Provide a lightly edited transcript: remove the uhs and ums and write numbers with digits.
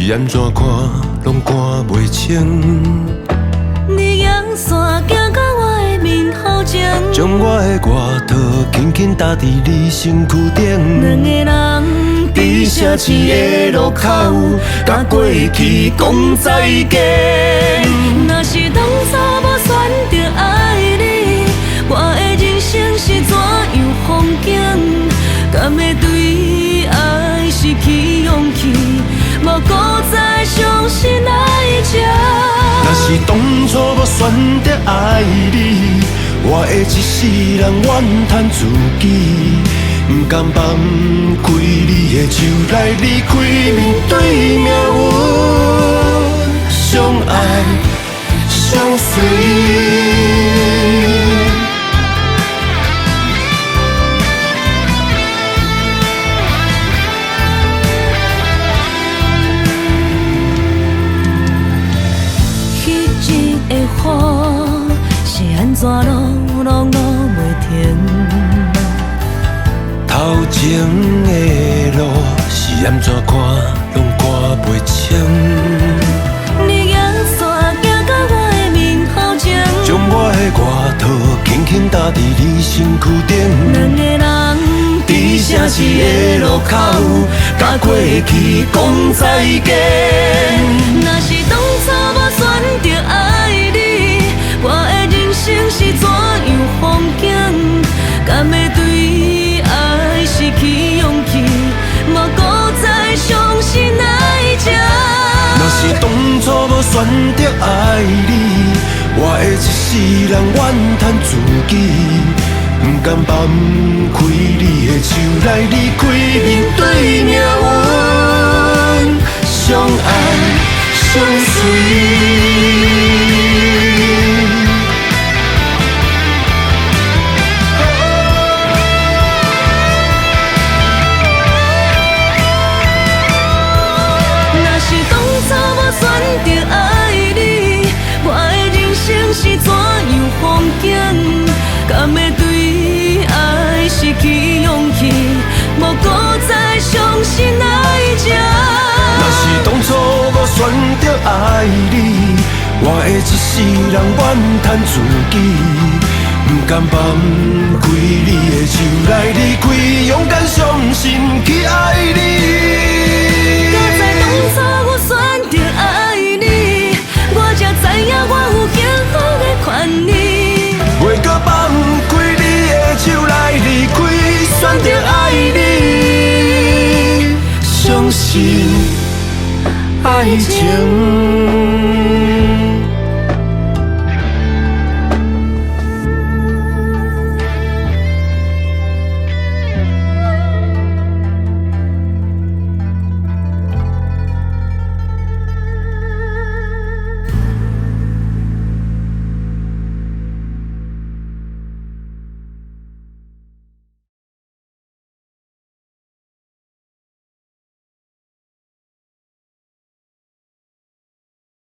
是安怎看，拢看袂清。你阳伞行到我的面头前，将我的外套轻轻搭伫你身躯顶。两个人伫城市的路口，甲过去讲再见。若是当初无选择爱你，我的人生是怎样风景？敢会对爱失去勇气，无搁再相信爱情？若是当初无选择爱你，我会一世人怨叹自己，不甘放开你的手来离开，面对命运，相爱相随。是安怎拢袂停？头前的路是安怎看，拢看袂清。你阳伞行到我的面头前，将我的外套轻轻搭伫你身躯顶。两个人伫城市的路口，甲过去讲再见。若是当初无选择爱你，我的人生是怎样风景？敢会对爱失去勇气，无搁再相信爱情？若是当初无选择爱你，我会一世人怨叹自己，不甘放开你的手来离开，面对命运，相爱相随。是怎样风景？敢会对爱失去勇气，无搁再相信爱情？若是当初无选择爱你，我会一世人怨叹自己，不甘放开你的手来离开，勇敢相信去爱你。早知当初我选择爱你，我才知影我有幸福的权利，袂搁放开你的手来离开，选择爱你，相信爱情。